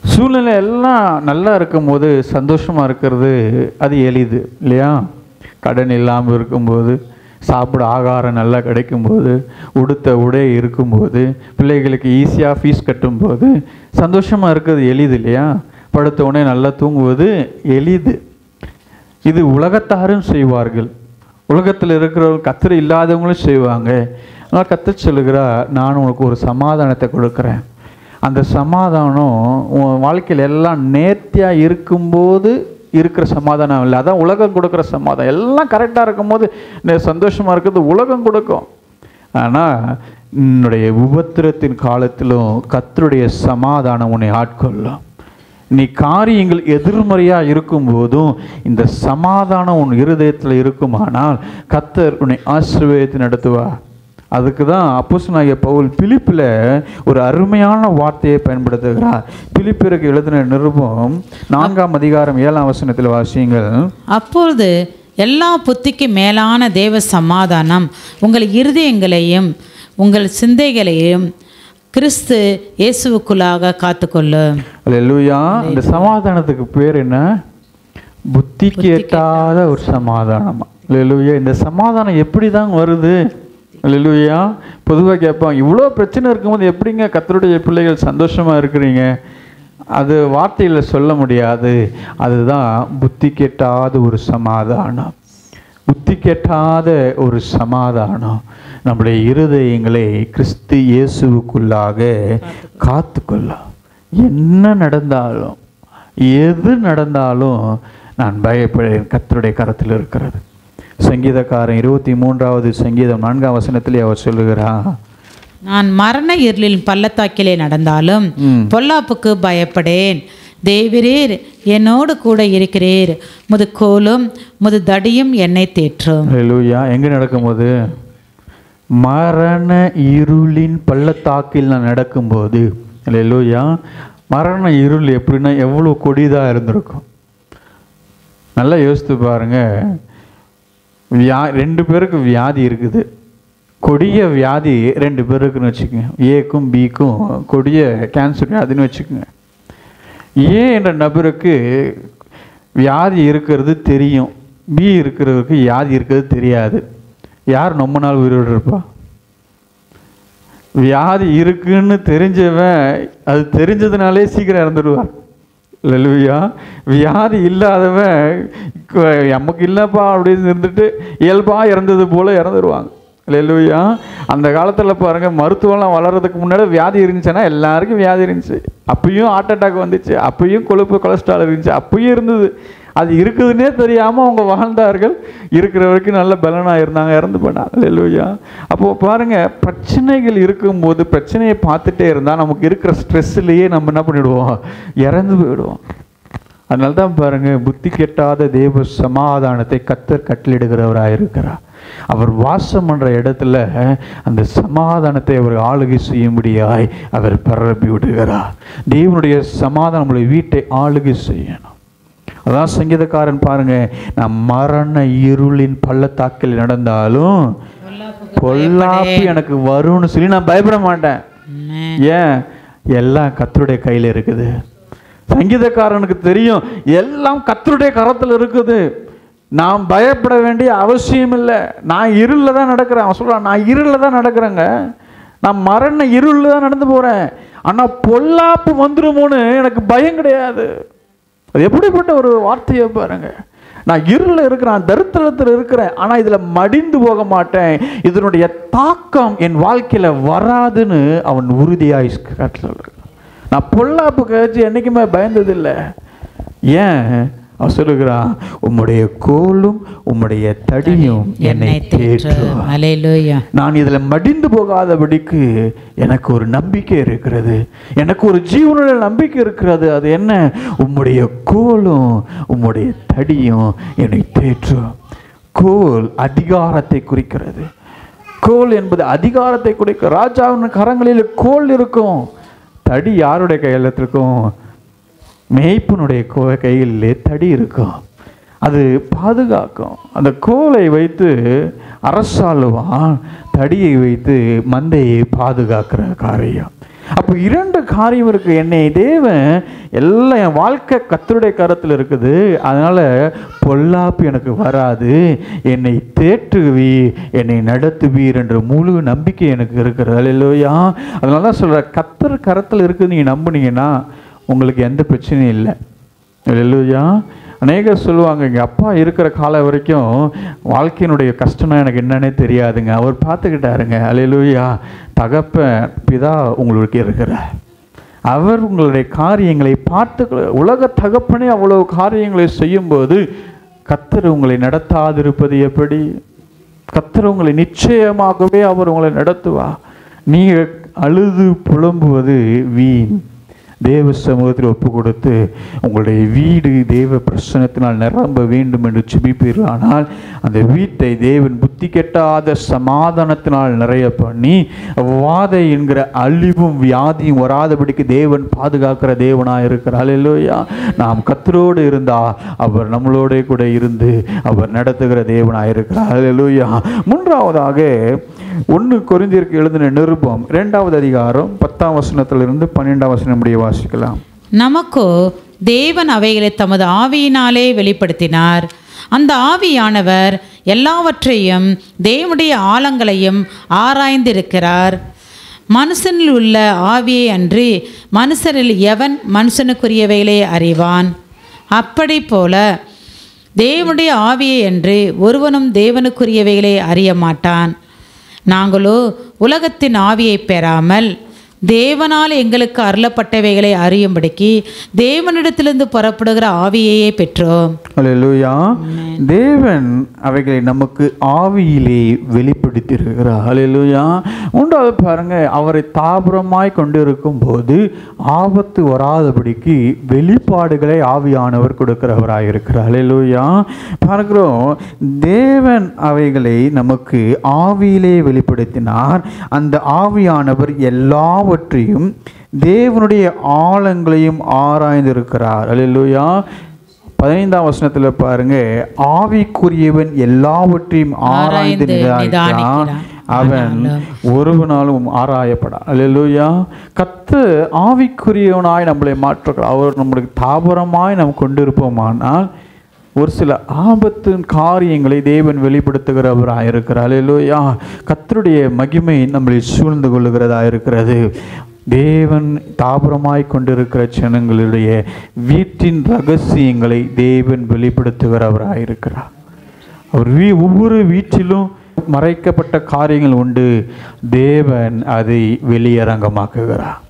S1: சூழ்நிலை எல்லாம் நல்லா இருக்கும்போது சந்தோஷமாக இருக்கிறது அது எளிது இல்லையா? கடன் இல்லாமல் இருக்கும்போது, சாப்பிட ஆகாரம் நல்லா கிடைக்கும்போது, உடுத்த உடை இருக்கும்போது, பிள்ளைகளுக்கு ஈஸியாக ஃபீஸ் கட்டும்போது சந்தோஷமாக இருக்கிறது எளிது இல்லையா? படுத்த உடனே நல்லா தூங்குவது எளிது. இது உலகத்தாரும் செய்வார்கள், உலகத்தில் இருக்கிறவங்க கர்த்தர் இல்லாதவங்களும் செய்வாங்க. ஆனால் கர்த்தர் சொல்லுகிறா, நான் உனக்கு ஒரு சமாதானத்தை கொடுக்குறேன். அந்த சமாதானம் உன் வாழ்க்கையில் எல்லாம் நேர்த்தியாக இருக்கும்போது இருக்கிற சமாதானம் இல்லை, அதான் உலகம் கொடுக்குற சமாதானம். எல்லாம் கரெக்டாக இருக்கும்போது சந்தோஷமாக இருக்கிறது உலகம் கொடுக்கும். ஆனால் என்னுடைய உபத்திரத்தின் காலத்திலும் கர்த்தருடைய சமாதானம் உன்னை ஆட்கொள்ளும். நீ காரியங்கள் எதிர்மறையாக இருக்கும்போதும் இந்த சமாதானம் உன் இருதயத்தில் இருக்குமானால் கர்த்தர் உன்னை ஆசீர்வதித்து நடத்துவார். அதுக்கு தான் அப்போஸ்தலனாகிய பவுல் பிலிப்பில் ஒரு அருமையான வார்த்தையை பயன்படுத்துகிறார். பிலிப்பியருக்கு எழுதின நிருபம் 4ஆம் அதிகாரம் 7ஆம் வசனத்தில் வாசியுங்கள்.
S2: அப்பொழுது எல்லா புத்திக்கு மேலான தேவ சமாதானம் உங்கள் இருதயங்களையும் உங்கள் சிந்தைகளையும் கிறிஸ்து இயேசுவுக்குள்ளாக காத்துக்கொள்ளும். அல்லேலூயா.
S1: இந்த சமாதானத்துக்கு பேர் என்ன? புத்தி கேட்டாத ஒரு சமாதானம். அல்லேலூயா. இந்த சமாதானம் எப்படி தான் வருது? அல்லேலூயா. பொதுவாக கேட்பாங்க, இவ்வளோ பிரச்சனை இருக்கும்போது எப்படிங்க கர்த்தருடைய பிள்ளைகள் சந்தோஷமாக இருக்கிறீங்க? அது வார்த்தையில் சொல்ல முடியாது. அதுதான் புத்தி கெட்டாத ஒரு சமாதானம். புத்தி கெட்டாத ஒரு சமாதானம் நம்முடைய இருதயங்களை கிறிஸ்து இயேசுவுக்குள்ளாக காத்துக்கொள்ளும். என்ன நடந்தாலும் எது நடந்தாலும் நான் பயப்படுறேன், கர்த்தருடைய கரத்தில் இருக்கிறது. சங்கீதக்காரன் 23வது சங்கீதம் 4ஆம் வசனத்திலே அவர் சொல்லுகிறார்,
S2: நான் மரண இருளின் பள்ளத்தாக்கிலே நடந்தாலும் பொல்லாப்புக்கு பயப்படேன், தேவரீர் என்னோடு கூட இருக்கிறீர், முது கோலும் முது தடியும் என்னை தேற்றும்.
S1: அல்லேலூயா. எங்கே நடக்கும்போது? மரண இருளின் பள்ளத்தாக்கில் நான் நடக்கும்போது. அல்லேலூயா. மரண இருள் எப்படின்னா எவ்வளோ கொடிதாக இருந்திருக்கும். நல்லா யோசித்து பாருங்க. 2 பேருக்கு வியாதி இருக்குது, கொடிய வியாதி 2 பேருக்குன்னு வச்சுக்கோங்க. ஏக்கும் பிக்கும் கொடிய கேன்சர் வியாதின்னு வச்சுக்கோங்க. ஏ என்ற நபருக்கு வியாதி இருக்கிறது தெரியும், பி இருக்கிறவருக்கு வியாதி இருக்கிறது தெரியாது. யார் ரொம்ப நாள் உயிரோடு இருப்பா? வியாதி இருக்குன்னு தெரிஞ்சவன் அது தெரிஞ்சதுனாலே சீக்கிரம் இறந்துடுவார். அல்லேலூயா. வியாதி இல்லாதவன் நமக்கு இல்லைப்பா அப்படின்னு இருந்துட்டு இயல்பாக இறந்தது போல் இறந்துடுவாங்க. அல்லேலூயா. அந்த காலத்தில் பாருங்கள், மருத்துவம்லாம் வளர்கிறதுக்கு முன்னாடி வியாதி இருந்துச்சுன்னா எல்லாருக்கும் வியாதி இருந்துச்சு. அப்பயும் ஹார்ட் அட்டாக் வந்துச்சு, அப்பயும் கொழுப்பு கொலஸ்ட்ரால் இருந்துச்சு, அப்பயும் இருந்தது. அது இருக்குதுன்னே தெரியாமல் அவங்க வாழ்ந்தார்கள். இருக்கிற வரைக்கும் நல்ல பலனாக இருந்தாங்க, இறந்து போனாங்க. அல்லேலூயா. அப்போது பாருங்கள், பிரச்சனைகள் இருக்கும்போது பிரச்சனையை பார்த்துட்டே இருந்தால் நமக்கு இருக்கிற ஸ்ட்ரெஸ்ஸுலேயே நம்ம என்ன பண்ணிவிடுவோம், இறந்து போயிடுவோம். அதனால தான் பாருங்கள், புத்தி கெட்டாத தேவ சமாதானத்தை கர்த்தர் கட்டளிடுகிறவராக இருக்கிறார். அவர் வாசம் பண்ணுற இடத்துல அந்த சமாதானத்தை அவர் ஆளுகை செய்யும்படியாய் அவர் பரப்பி விடுகிறார். தேவனுடைய சமாதானம் நம்முடைய வீட்டை ஆளுகை செய்யணும். அதான் சங்கீதக்காரன் பாருங்க, நான் மரண இருளின் பள்ளத்தாக்கில் நடந்தாலும் பொல்லாப்பு எனக்கு வரும்னு சொல்லி நான் பயப்பட மாட்டேன். ஏன்? எல்லாம் கர்த்தருடைய கையில் இருக்குது. சங்கீதக்காரனுக்கு தெரியும் எல்லாம் கர்த்தருடைய கரத்தில் இருக்குது, நான் பயப்பட வேண்டிய அவசியம் இல்லை. நான் இருளில் தான் நடக்கிறேன். அவன் சொல்கிறான், நான் இருளில் தான் நடக்கிறேங்க, நான் மரண இருளில் தான் நடந்து போகிறேன், ஆனால் பொல்லாப்பு வந்துருமோன்னு எனக்கு பயம் கிடையாது. அது எப்படிப்பட்ட ஒரு வார்த்தையை பாருங்க. நான் இருளில் இருக்கிறேன், தரித்திரத்தில் இருக்கிறேன், ஆனால் இதில் மடிந்து போக மாட்டேன், இதனுடைய தாக்கம் என் வாழ்க்கையில் வராதுன்னு அவன் உறுதியாய் சொல்கிறான். நான் பொல்லாப்பு கழிச்சு என்றைக்குமே பயந்ததில்லை. ஏன்? அவன் சொல்லுகிறான், உம்முடைய கோலும் உம்முடைய தடியும் என்னை தேற்றும்.
S2: அல்லேலூயா.
S1: நான் இதில் மடிந்து போகாதபடிக்கு எனக்கு ஒரு நம்பிக்கை இருக்கிறது, எனக்கு ஒரு ஜீவனுடைய நம்பிக்கை இருக்கிறது. அது என்ன? உம்முடைய கோலும் உம்முடைய தடியும் என்னை தேற்றும். கோல் அதிகாரத்தை குறிக்கிறது. கோல் என்பது அதிகாரத்தை குறிக்க. ராஜாவின் கரங்களில் கோல் இருக்கும். தடி யாருடைய கையில் இருக்கும்? மேய்ப்பனுடைய கையிலே தடி இருக்கும். அது பாதுகாக்கும். அந்த கோலை வைத்து அரசாளுவான், தடியை வைத்து மந்தையை பாதுகாக்கிற காரியம். அப்போ இரண்டு காரியம் இருக்கு. என்னை தேவன் எல்லாம், என் வாழ்க்கை கர்த்தருடைய கரத்தில் இருக்குது, அதனால பொல்லாப்பு எனக்கு வராது, என்னை தேற்றுவி, என்னை நடத்துவீர் என்ற முழு நம்பிக்கை எனக்கு இருக்கிறது. அல்லேலூயா. அதனால தான் சொல்ற, கர்த்தர் கரத்தில் இருக்குது நீங்க நம்புனீங்கன்னா உங்களுக்கு எந்த பிரச்சனையும் இல்லை. அல்லேலூயா. அநேகர் சொல்லுவாங்க, எங்கள் அப்பா இருக்கிற காலம் வரைக்கும் வாழ்க்கையினுடைய கஷ்டம்னா எனக்கு என்னன்னே தெரியாதுங்க, அவர் பார்த்துக்கிட்டாருங்க. அல்லேலூயா. தகப்பன் பிதா உங்களுக்கு இருக்கிறார், அவர் உங்களுடைய காரியங்களை பார்த்து. உலக தகப்பனே அவ்வளவு காரியங்களை செய்யும்போது கர்த்தர் உங்களை நடத்தாதிருப்பது எப்படி? கர்த்தர் உங்களை நிச்சயமாகவே அவர் உங்களை நடத்துவா. நீங்கள் அழுது புலம்புவது வீண். தேவ சமூகத்தில் ஒப்பு கொடுத்து உங்களுடைய வீடு தேவ பிரசன்னத்தினால் நிரம்ப வேண்டும் என்று ஜெபிப்பீர்கள். ஆனால் அந்த வீட்டை தேவன் புத்தி கெட்டாத சமாதானத்தினால் நிறைய பண்ணி வாதை என்கிற அழிவும் வியாதியும் வராதபடிக்கு தேவன் பாதுகாக்கிற தேவனாக இருக்கிறார். அல்லேலூயா. நாம் கர்த்தரோடு இருந்தால் அவர் நம்மளோட கூட இருந்து அவர் நடத்துகிற தேவனாக இருக்கிறார். அல்லேலூயா. மூன்றாவதாக 1 கொரிந்தியருக்கு எழுதின நிருபம் 2வது அதிகாரம் 10ஆம் வசனத்திலிருந்து 12ஆம் வசனம் முடிய வாசிக்கலாம்.
S2: நமக்கோ தேவன் அவைகளை தமது ஆவியினாலே வெளிப்படுத்தினார். அந்த ஆவியானவர் எல்லாவற்றையும் தேவனுடைய ஆழங்களையும் ஆராய்ந்திருக்கிறார். மனுஷனில் உள்ள ஆவியை அன்றி மனுஷரில் எவன் மனுஷனுக்குரியவைகளை அறிவான்? அப்படி போல தேவனுடைய ஆவியை அன்றி ஒருவனும் தேவனுக்குரியவைகளை அறிய மாட்டான். நாங்களோ உலகத்தின் ஆவியை பெறாமல் தேவனால் எங்களுக்கு அருளப்பட்டவைகளை அறியும்படிக்கு தேவனிடத்திலிருந்து புறப்படுகிற ஆவியையே பெற்றோம்.
S1: அல்லேலூயா. தேவன் அவைகளை நமக்கு ஆவியிலே வெளிப்படுத்தியிருக்கிறார். அல்லேலூயா. மூன்றாவது பாருங்க, அவரை தாபரமாய் கொண்டிருக்கும் போது ஆபத்து வராதபடிக்கு வெளிப்பாடுகளை ஆவியானவர் கொடுக்கிறவராக இருக்கிறார். அல்லேலூயா. பார்க்கிறோம், தேவன் அவைகளை நமக்கு ஆவியிலே வெளிப்படுத்தினார். அந்த ஆவியானவர் எல்லாவற்றையும் தேவனுடைய ஆழங்களையும் ஆராய்ந்திருக்கிறார். அல்லேலூயா. 15ஆம் வசனத்தில் பாருங்க, ஆவிக்குரியவன் எல்லாவற்றையும் ஆராய்ந்து நிதானிக்கிறான், அவன் ஒருவனாலும் ஆராயப்படா. அல்லேலூயா. கர்த்தர் ஆவிக்குரியவனாய் நம்மளை மாற்றுகிறார். அவர் நம்மளுக்கு தாபரமாய் நாம் கொண்டிருப்போமானால் ஒரு சில ஆபத்தின் காரியங்களை தேவன் வெளிப்படுத்துகிறவராக இருக்கிறார். அல்லேலூயா. கர்த்தருடைய மகிமை நம்மளை சூழ்ந்து கொள்ளுகிறதா இருக்கிறது. தேவன் தாபரமாய் கொண்டிருக்கிற ஜனங்களுடைய வீட்டின் ரகசியங்களை தேவன் வெளிப்படுத்துகிறவராக இருக்கிறார். அவர் ஒவ்வொரு வீட்டிலும் மறைக்கப்பட்ட காரியங்கள் உண்டு, தேவன் அதை வெளியரங்கமாக்குகிறார்.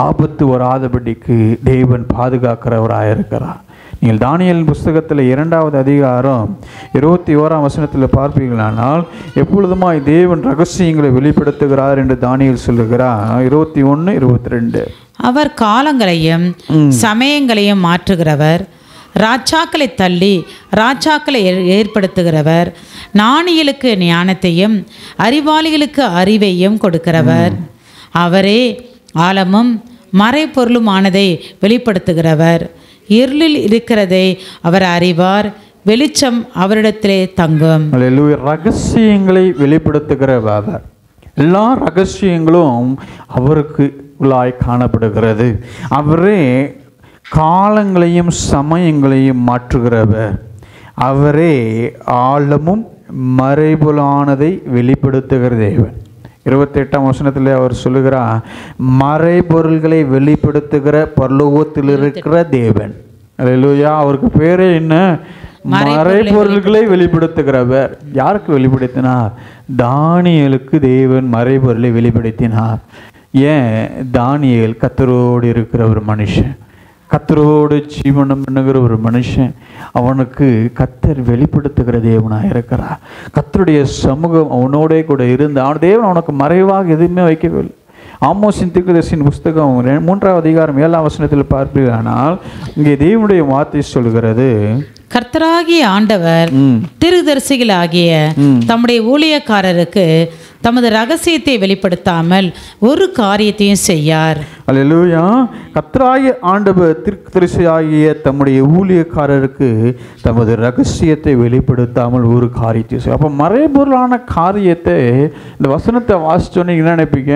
S1: ஆபத்து வராதபடிக்கு தேவன் பாதுகாக்கிறவராக இருக்கிறார். நீங்கள் தானியேல் புஸ்தகத்தில் 2வது அதிகாரம் 21ஆம் வசனத்தில் பார்ப்பீர்களானால், எப்பொழுதுமாய் தேவன் ரகசியங்களை வெளிப்படுத்துகிறார் என்று தானியேல் சொல்லுகிறார். 21, 22.
S2: அவர் காலங்களையும் சமயங்களையும் மாற்றுகிறவர், ராஜாக்களை தள்ளி ராஜாக்களை ஏற்படுத்துகிறவர், ஞானிகளுக்கு ஞானத்தையும் அறிவாளிகளுக்கு அறிவையும் கொடுக்கிறவர். அவரே ஆழமும் மறைபொருளுமானதை வெளிப்படுத்துகிறவர். இருளில் இருக்கிறதை அவர் அறிவார், வெளிச்சம் அவரிடத்திலே தங்கும்.
S1: அல்லேலூயா. ரகசியங்களை வெளிப்படுத்துகிறவர். எல்லா ரகசியங்களும் அவருக்கு உள்ளாய் காணப்படுகிறது. அவரே காலங்களையும் சமயங்களையும் மாற்றுகிறவர். அவரே ஆழமும் மறைபொருளானதை வெளிப்படுத்துகிற தேவன். 28ஆம் வசனத்தில் அவர் சொல்லுகிறார், மறைபொருள்களை வெளிப்படுத்துகிற பரலோகத்தில் இருக்கிற தேவன். அல்லேலூயா. அவருக்கு பேரே என்ன? மறைபொருள்களை வெளிப்படுத்துகிறவர். யாருக்கு வெளிப்படுத்தினார்? தானியேலுக்கு தேவன் மறைபொருளை வெளிப்படுத்தினார். ஏன்? தானியேல் கர்த்தரோடு இருக்கிற ஒரு மனுஷன், கர்த்தரோடு ஜீவனம் பண்ணுகிற ஒரு மனுஷன். அவனுக்கு கர்த்தர் வெளிப்படுத்துகிற தேவனாக இருக்கிறார். கர்த்தருடைய சமூகம் அவனோடே கூட இருந்து அவன் தேவன் அவனுக்கு மறைவாக எதுவுமே வைக்கவில்லை. ஆமோஸின் தீர்க்கதரிசியின் புஸ்தகம் 3வது அதிகாரம் 7ஆம் வசனத்தில் பார்ப்பீர்களானால், இங்கே தேவனுடைய வார்த்தை சொல்கிறது,
S2: கர்த்தராகிய ஆண்டவர் தீர்க்கதரிசிகளாகிய தம்முடைய ஊழியக்காரருக்கு தமது ரகசியத்தை வெளிப்படுத்தாமல் ஒரு காரியத்தையும் செய்யார்.
S1: அல்லேலூயா. கர்த்தராகிய ஆண்டவர் தீர்க்கதரிசியாகிய தம்முடைய ஊழியக்காரருக்கு தமது ரகசியத்தை வெளிப்படுத்தாமல் ஒரு காரியத்தை செய்ய. அப்போ மறைபொருளான காரியத்தை இந்த வசனத்தை வாசிச்சோன்னே என்ன நினைப்பீங்க?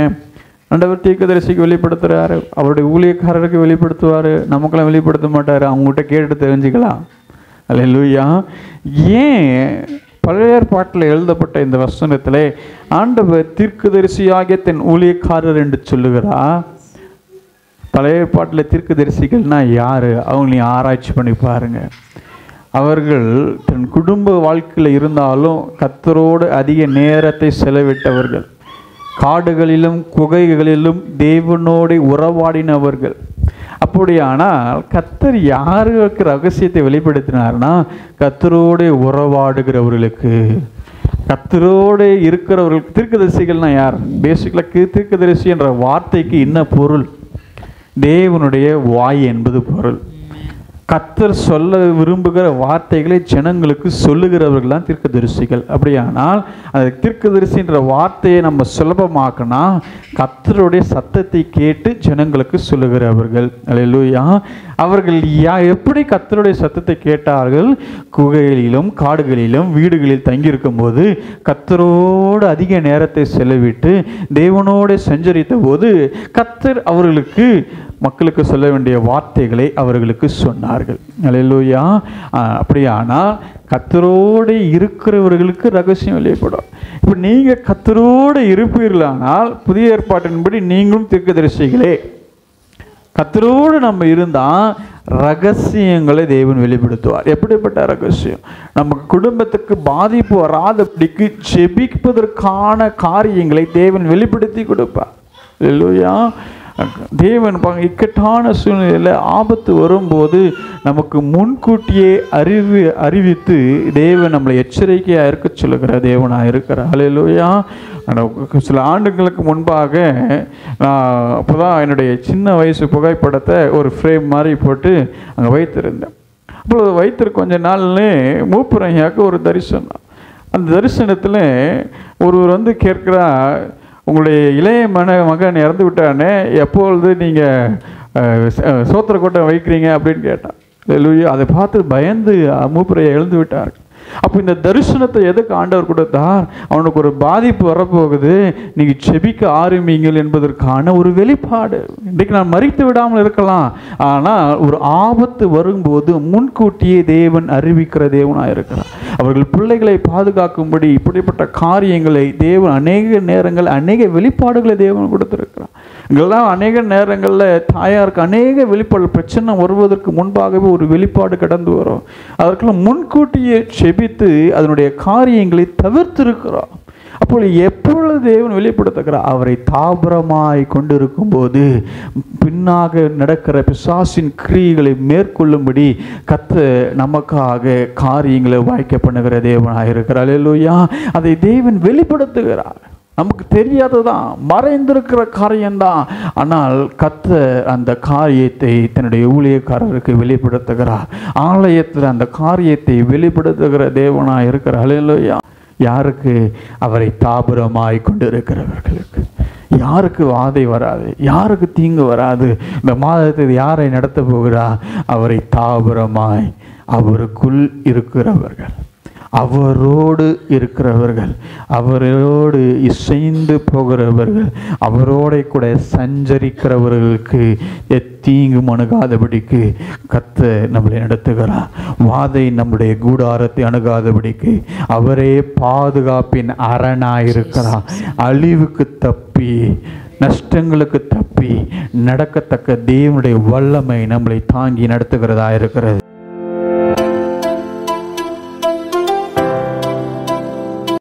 S1: ஆண்டவர் தீர்க்கதரிசிக்கு வெளிப்படுத்துகிறாரு, அவருடைய ஊழியக்காரருக்கு வெளிப்படுத்துவார், நமக்கெல்லாம் வெளிப்படுத்த மாட்டார். அவங்ககிட்ட கேட்டு தெரிஞ்சுக்கலாம். அல்லேலூயா. ஏன் பழைய ஏற்பாட்டில் எழுதப்பட்ட இந்த வசனத்திலே ஆண்டவர் தீர்க்கதரிசியாகிய தன் ஊழியக்காரர் என்று சொல்லுகிறார்? பழைய ஏற்பாட்டில் தீர்க்கதரிசிகள்னா யார்? அவங்களையும் ஆராய்ச்சி பண்ணி பாருங்க. அவர்கள் தன் குடும்ப வாழ்க்கையில் இருந்தாலும் கர்த்தரோடு அதிக நேரத்தை செலவிட்டவர்கள், காடுகளிலும் குகைகளிலும் தேவனோடு உறவாடினவர்கள். அப்படியானால் கர்த்தர் யாருக்கு ரகசியத்தை வெளிப்படுத்தினார்னா, கர்த்தரோடு உறவாடுகிறவர்களுக்கு, கர்த்தரோடு இருக்கிறவர்களுக்கு. தீர்க்கதரிசிகள்னா யார்? பேசிக்கலாக தீர்க்கதரிசி என்ற வார்த்தைக்கு என்ன பொருள்? தேவனுடைய வாய் என்பது பொருள். கர்த்தர் சொல்ல விரும்புகிற வார்த்தைகளை ஜனங்களுக்கு சொல்லுகிறவர்கள் தான் தீர்க்கதரிசிகள். அப்படியானால் அந்த தீர்க்கதரிசின்ற வார்த்தையை நம்ம சுலபமாக்கினா கர்த்தருடைய சத்தத்தை கேட்டு ஜனங்களுக்கு சொல்லுகிறவர்கள். அல்லேலூயா. அவர்கள் எப்படி கர்த்தருடைய சத்தத்தை கேட்டார்கள்? குகைகளிலும் காடுகளிலும் வீடுகளில் தங்கியிருக்கும் போது கர்த்தரோடு அதிக நேரத்தை செலவிட்டு தேவனோடு சஞ்சரித்த போது கர்த்தர் அவர்களுக்கு மக்களுக்கு சொல்ல வேண்டிய வார்த்தைகளை அவர்களுக்கு சொன்னார்கள். அல்லேலூயா. அப்படியானால் கர்த்தரோடு இருக்கிறவர்களுக்கு ரகசியம் வெளிப்படும். இப்போ நீங்கள் கர்த்தரோடு இருப்பீர்களானால் புதிய ஏற்பாட்டின்படி நீங்களும் தீர்க்கதரிசிகளே. கர்த்தரோடு நம்ம இருந்தால் ரகசியங்களை தேவன் வெளிப்படுத்துவார். எப்படிப்பட்ட ரகசியம்? நமக்கு குடும்பத்துக்கு பாதிப்பு வராதபடிக்கு ஜெபிப்பதற்கான காரியங்களை தேவன் வெளிப்படுத்தி கொடுப்பார். அல்லேலூயா. தேவன் இக்கட்டான சூழ்நிலையில் ஆபத்து வரும்போது நமக்கு முன்கூட்டியே அறிவித்து தேவன் நம்மளை எச்சரிக்கையாக இருக்க சொல்லுகிற தேவனாக இருக்கிறார். அல்லேலூயா. சில ஆண்டுகளுக்கு முன்பாக அப்போதான் என்னுடைய சின்ன வயசு புகைப்படத்தை ஒரு ஃப்ரேம் மாதிரி போட்டு அங்கே வைத்திருந்தேன். அப்போ வைத்திருக்க கொஞ்ச நாள்லே மூப்புரையாக்கு ஒரு தரிசனம். அந்த தரிசனத்தில் ஒருவர் வந்து கேட்குறா, உங்களுடைய இளைய மகன் இறந்து விட்டானே, எப்பொழுது நீங்கள் சோத்திர கோட்டை வைக்கிறீங்க அப்படின்னு கேட்டான். அல்லேலூயா. அதை பார்த்து பயந்து மூப்பரையை எழுந்து விட்டார்கள். அப்போ இந்த தரிசனத்தை எதுக்கு ஆண்டவர் கொடுத்தார்? அவனுக்கு ஒரு பாதிப்பு வரப்போகுது, நீங்கள் செபிக்க ஆரம்பிங்கள் என்பதற்கான ஒரு வெளிப்பாடு. இன்றைக்கு நான் மறித்து விடாமல் இருக்கலாம், ஆனால் ஒரு ஆபத்து வரும்போது முன்கூட்டியே தேவன் அறிவிக்கிற தேவனாக இருக்கிறார். அவர்கள் பிள்ளைகளை பாதுகாக்கும்படி இப்படிப்பட்ட காரியங்களை தேவன் அநேக நேரங்கள் அநேக வெளிப்பாடுகளை தேவன் கொடுத்திருக்கிறார். இங்கெல்லாம் அநேக நேரங்களில் தாயாருக்கு அநேக வெளிப்பாடு, பிரச்சனை வருவதற்கு முன்பாகவே ஒரு வெளிப்பாடு கடந்து வரும். அதற்கெல்லாம் முன்கூட்டியே செபித்து அதனுடைய காரியங்களை தவிர்த்திருக்கிறோம். அப்பொழுது எப்பொழுது தேவன் வெளிப்படுத்துகிறார்? அவரை தாபரமாய் கொண்டிருக்கும் போது பின்னாக நடக்கிற பிசாசின் கிரியைகளை மேற்கொள்ளும்படி கர்த்தர் நமக்காக காரியங்களை வாய்க்க பண்ணுகிற தேவனாக இருக்கிறார். அல்லேலூயா. அதை தேவன் வெளிப்படுத்துகிறார். நமக்கு தெரியாததான், மறைந்திருக்கிற காரியம்தான். ஆனால் கர்த்தர் அந்த காரியத்தை தன்னுடைய ஊழியக்காரருக்கு வெளிப்படுத்துகிறார். ஆலயத்தில் அந்த காரியத்தை வெளிப்படுத்துகிற தேவனாக இருக்கிறார். அல்லேலூயா. யாருக்கு? அவரை தாபரமாய் கொண்டு இருக்கிறவர்களுக்கு. யாருக்கு வாதை வராது, யாருக்கு தீங்கு வராது. இந்த மாதத்தில் யாரை நடத்த போகிறார்? அவரை தாபரமாய் அவருக்குள் இருக்கிறவர்கள், அவரோடு இருக்கிறவர்கள், அவரோடு இசைந்து போகிறவர்கள், அவரோட கூட சஞ்சரிக்கிறவர்களுக்கு தீங்கும் அணுகாதபடிக்கு கர்த்தர் நம்மளை நடத்துகிறார். வாதை நம்முடைய கூடாரத்தை அணுகாதபடிக்கு அவரே பாதுகாப்பின் அரணாயிருக்கிறார். அழிவுக்கு தப்பி, நஷ்டங்களுக்கு தப்பி நடக்கத்தக்க தேவனுடைய வல்லமை நம்மளை தாங்கி நடத்துகிறதா இருக்கிறது.